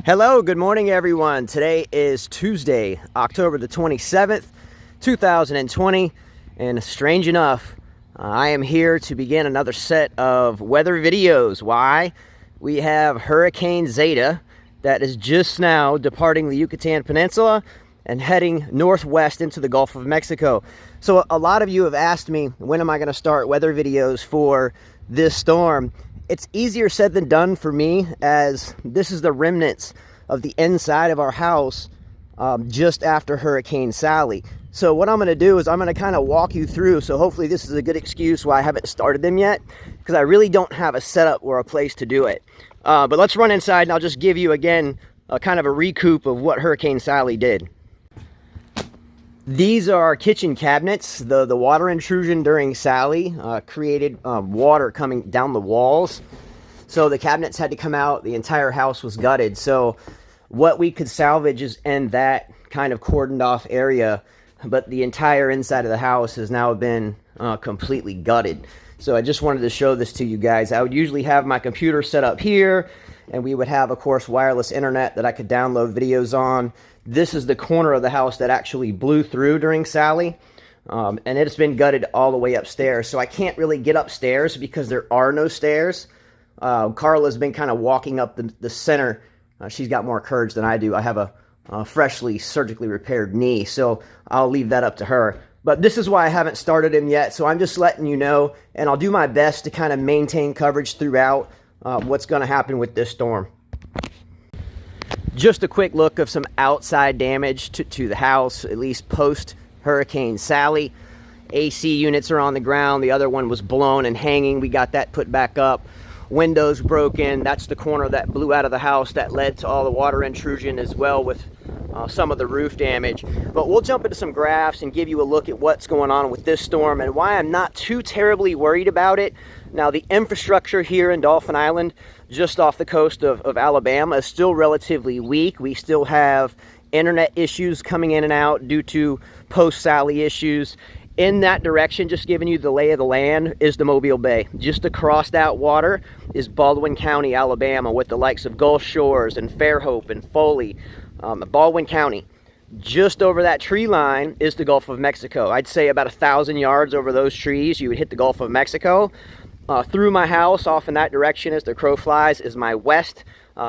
Hello, good morning everyone. Today is Tuesday, October the 27th, 2020, and strange enough, I am here to begin another set of weather videos. Why? We have Hurricane Zeta that is just now departing the Yucatan Peninsula and heading northwest into the Gulf of Mexico. So a lot of you have asked me, when am I going to start weather videos for this storm? It's easier said than done for me, as this is the remnants of the inside of our house just after Hurricane Sally. So what I'm going to do is I'm going to kind of walk you through. So hopefully this is a good excuse why I haven't started them yet, because I really don't have a setup or a place to do it. But let's run inside and I'll just give you again kind of a recoup of what Hurricane Sally did. These are our kitchen cabinets. The water intrusion during Sally created water coming down the walls. So the cabinets had to come out. The entire house was gutted. So what we could salvage is in that kind of cordoned off area. But the entire inside of the house has now been completely gutted. So I just wanted to show this to you guys. I would usually have my computer set up here, and we would have, of course, wireless internet that I could download videos on. This is the corner of the house that actually blew through during Sally, and it's been gutted all the way upstairs. So I can't really get upstairs because there are no stairs. Carla's been kind of walking up the center. She's got more courage than I do. I have a freshly surgically repaired knee, so I'll leave that up to her. But this is why I haven't started him yet, so I'm just letting you know, and I'll do my best to kind of maintain coverage throughout what's going to happen with this storm. Just a quick look of some outside damage to the house, at least post Hurricane Sally. AC units are on the ground. The other one was blown and hanging. We got that put back up. Windows broken. That's the corner that blew out of the house that led to all the water intrusion, as well with some of the roof damage. But we'll jump into some graphs and give you a look at what's going on with this storm and why I'm not too terribly worried about it. Now, the infrastructure here in Dauphin Island, just off the coast of Alabama, is still relatively weak. We still have internet issues coming in and out due to post-Sally issues. In that direction, just giving you the lay of the land, is the Mobile Bay. Just across that water is Baldwin County, Alabama, with the likes of Gulf Shores and Fairhope and Foley. Baldwin County. Just over that tree line is the Gulf of Mexico. I'd say about 1,000 yards over those trees, you would hit the Gulf of Mexico. Through my house, off in that direction as the crow flies, is my west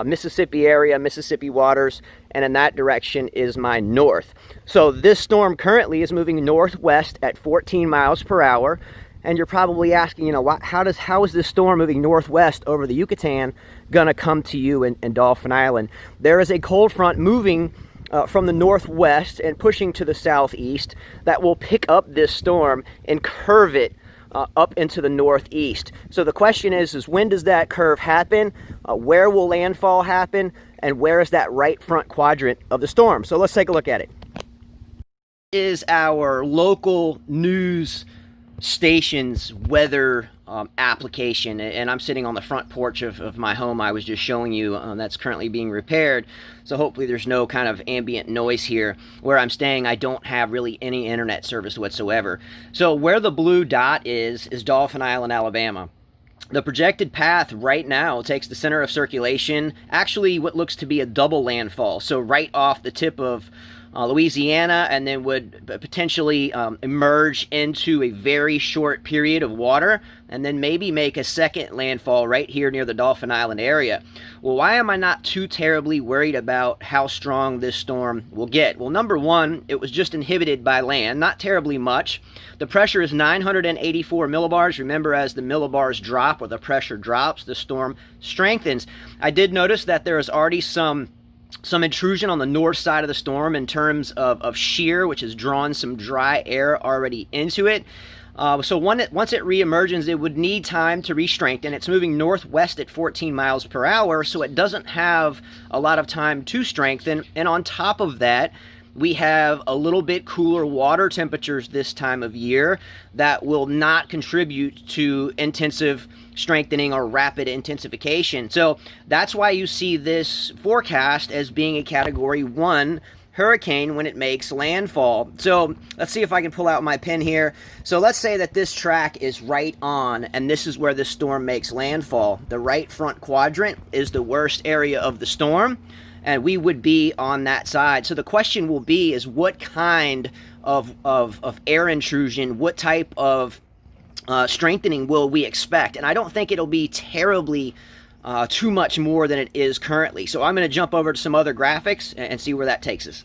Mississippi area, Mississippi waters, and in that direction is my north. So this storm currently is moving northwest at 14 miles per hour. And you're probably asking, you know, how is this storm moving northwest over the Yucatan gonna come to you in Dauphin Island? There is a cold front moving from the northwest and pushing to the southeast that will pick up this storm and curve it up into the northeast. So the question is when does that curve happen? Where will landfall happen? And where is that right front quadrant of the storm? So let's take a look at it. Is our local news station's weather application, and I'm sitting on the front porch of my home I was just showing you, that's currently being repaired, so hopefully there's no kind of ambient noise here. Where I'm staying, I don't have really any internet service whatsoever. So where the blue dot is Dauphin Island, Alabama. The projected path right now takes the center of circulation, actually what looks to be a double landfall, so right off the tip of Louisiana, and then would potentially emerge into a very short period of water, and then maybe make a second landfall right here near the Dauphin Island area. Well, why am I not too terribly worried about how strong this storm will get? Well, number one, it was just inhibited by land, not terribly much. The pressure is 984 millibars. Remember, as the millibars drop or the pressure drops, the storm strengthens. I did notice that there is already some intrusion on the north side of the storm in terms of shear, which has drawn some dry air already into it. So once it reemerges, it would need time to re-strengthen. It's moving northwest at 14 miles per hour, so it doesn't have a lot of time to strengthen. And on top of that, we have a little bit cooler water temperatures this time of year that will not contribute to intensive strengthening or rapid intensification. So that's why you see this forecast as being a Category 1 hurricane when it makes landfall. So let's see if I can pull out my pen here. So let's say that this track is right on, and this is where the storm makes landfall. The right front quadrant is the worst area of the storm, and we would be on that side. So the question will be is what kind of air intrusion, what type of strengthening will we expect? And I don't think it'll be terribly too much more than it is currently. So I'm going to jump over to some other graphics and see where that takes us.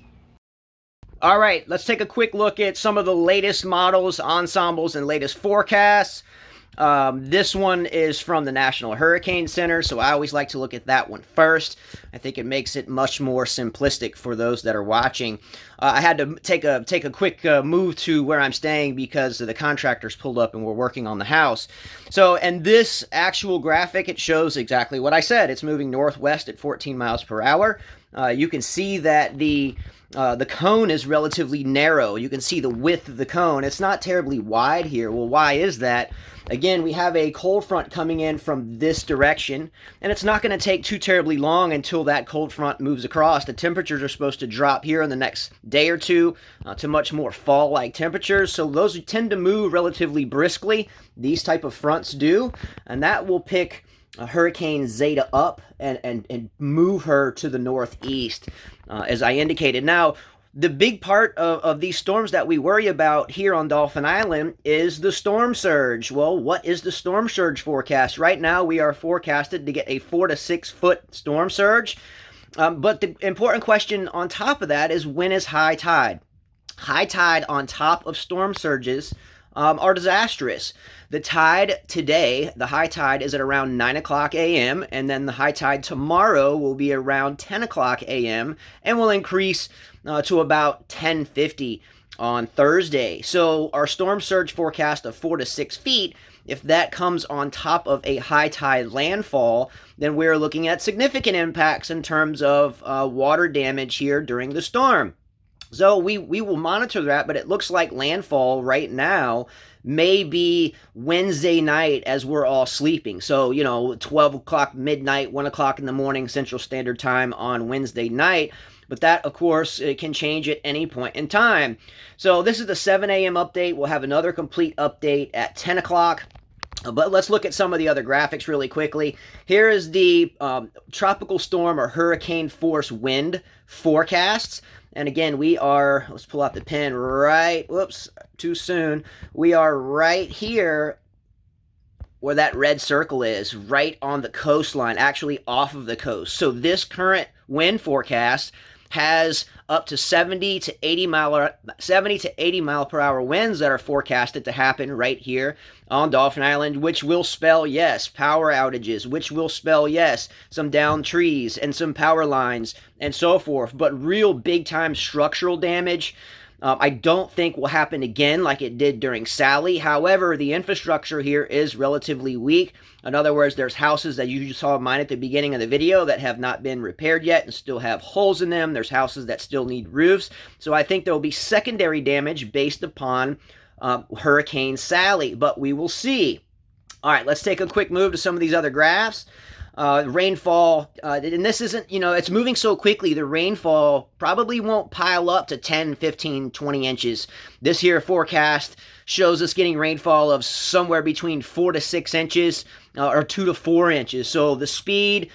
All right, let's take a quick look at some of the latest models, ensembles, and latest forecasts. This one is from the National Hurricane Center, so I always like to look at that one first. I think it makes it much more simplistic for those that are watching. I had to take a quick move to where I'm staying because the contractors pulled up and we're working on the house. So, and this actual graphic, it shows exactly what I said. It's moving northwest at 14 miles per hour. You can see that the cone is relatively narrow. You can see the width of the cone. It's not terribly wide here. Well, why is that? Again, we have a cold front coming in from this direction, and it's not going to take too terribly long until that cold front moves across. The temperatures are supposed to drop here in the next day or two to much more fall-like temperatures, so those tend to move relatively briskly. These type of fronts do, and that will pick Hurricane Zeta up and move her to the northeast, as I indicated. Now, the big part of these storms that we worry about here on Dauphin Island is the storm surge. Well, what is the storm surge forecast? Right now, we are forecasted to get a 4 to 6 foot storm surge. But the important question on top of that is, when is high tide? High tide on top of storm surges are disastrous. The tide today, the high tide is at around 9 o'clock a.m., and then the high tide tomorrow will be around 10 o'clock a.m., and will increase to about 10:50 on Thursday. So our storm surge forecast of 4 to 6 feet, if that comes on top of a high tide landfall, then we're looking at significant impacts in terms of water damage here during the storm. So we will monitor that, but it looks like landfall right now may be Wednesday night as we're all sleeping. So, 12 o'clock midnight, 1 o'clock in the morning Central Standard Time on Wednesday night. But that, of course, it can change at any point in time. So this is the 7 a.m. update. We'll have another complete update at 10 o'clock. But let's look at some of the other graphics really quickly. Here is the tropical storm or hurricane force wind forecasts. And again, we are, let's pull out the pen right, whoops, too soon. We are right here where that red circle is, right on the coastline, actually off of the coast. So this current wind forecast has up to 70 to 80 mile per hour winds that are forecasted to happen right here on Dauphin Island, which will spell, yes, power outages, which will spell, yes, some downed trees and some power lines and so forth. But real big time structural damage, I don't think will happen again like it did during Sally. However, the infrastructure here is relatively weak. In other words, there's houses that you saw mine at the beginning of the video that have not been repaired yet and still have holes in them. There's houses that still need roofs. So I think there will be secondary damage based upon Hurricane Sally, but we will see. All right, let's take a quick move to some of these other graphs. Rainfall, and this isn't, it's moving so quickly, the rainfall probably won't pile up to 10, 15, 20 inches. This here forecast shows us getting rainfall of somewhere between 4 to 6 inches, or 2 to 4 inches. So the speed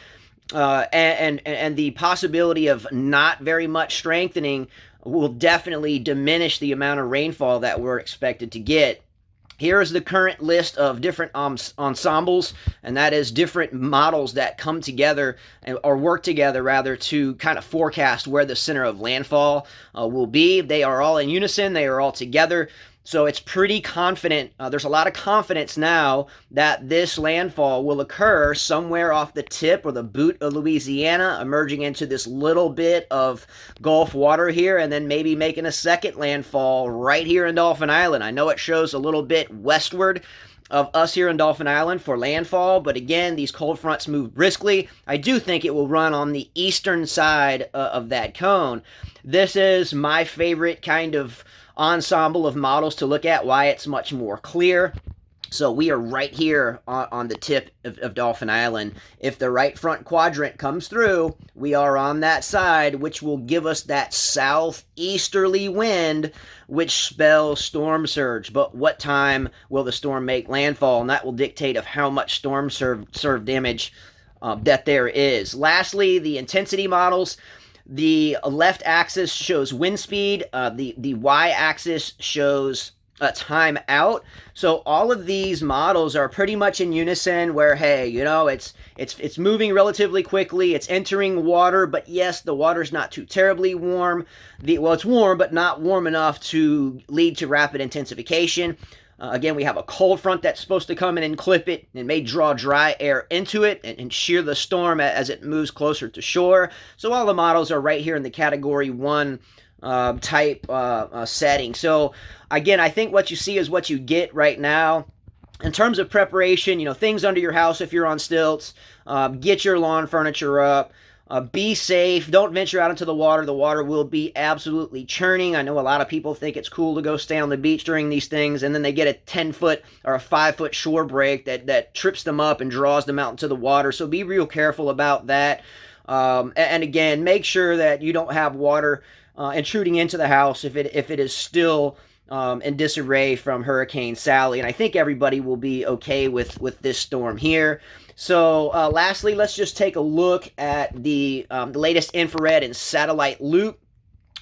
and the possibility of not very much strengthening will definitely diminish the amount of rainfall that we're expected to get. Here is the current list of different ensembles, and that is different models that come together, or work together rather, to kind of forecast where the center of landfall will be. They are all in unison. They are all together. So it's pretty confident. There's a lot of confidence now that this landfall will occur somewhere off the tip or the boot of Louisiana, emerging into this little bit of Gulf water here, and then maybe making a second landfall right here in Dauphin Island. I know it shows a little bit westward of us here in Dauphin Island for landfall, but again, these cold fronts move briskly. I do think it will run on the eastern side of that cone. This is my favorite kind of ensemble of models to look at, why it's much more clear. So we are right here on the tip of Dauphin Island. If the right front quadrant comes through, we are on that side, which will give us that southeasterly wind, which spells storm surge. But what time will the storm make landfall? And that will dictate of how much storm surge damage that there is. Lastly, the intensity models. The left axis shows wind speed. The y-axis shows time out. So all of these models are pretty much in unison where, hey, you know, it's moving relatively quickly. It's entering water, but yes, the water's not too terribly warm. Well, it's warm, but not warm enough to lead to rapid intensification. Again, we have a cold front that's supposed to come in and clip it and may draw dry air into it and shear the storm as it moves closer to shore. So all the models are right here in the category 1 type setting. So again, I think what you see is what you get right now. In terms of preparation, you know, things under your house if you're on stilts, get your lawn furniture up. Be safe. Don't venture out into the water. The water will be absolutely churning. I know a lot of people think it's cool to go stay on the beach during these things, and then they get a 10-foot or a 5-foot shore break that trips them up and draws them out into the water. So be real careful about that. And again, make sure that you don't have water intruding into the house if it is still in disarray from Hurricane Sally. And I think everybody will be okay with this storm here. So lastly, let's just take a look at the latest infrared and satellite loop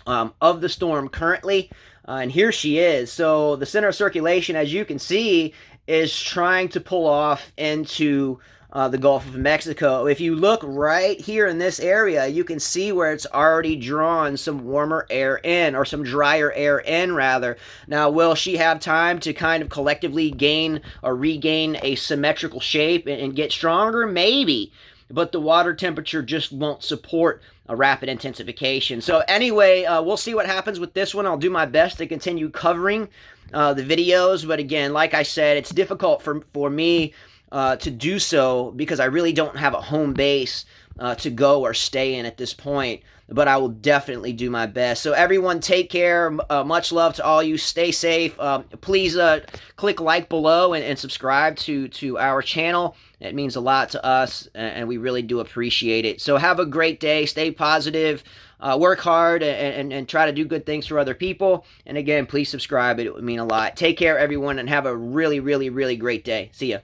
of the storm currently. And here she is. So the center of circulation, as you can see, is trying to pull off into the Gulf of Mexico. If you look right here in this area, you can see where it's already drawn some warmer air in, or some drier air in, rather. Now, will she have time to kind of collectively gain or regain a symmetrical shape and get stronger? Maybe. But the water temperature just won't support a rapid intensification. So anyway, we'll see what happens with this one. I'll do my best to continue covering the videos. But again, like I said, it's difficult for me to do so because I really don't have a home base to go or stay in at this point, but I will definitely do my best. So everyone, take care. Much love to all you. Stay safe. Please click like below and subscribe to our channel. It means a lot to us, and we really do appreciate it. So have a great day. Stay positive. Work hard and try to do good things for other people. And again, please subscribe. It would mean a lot. Take care, everyone, and have a really, really, really great day. See ya.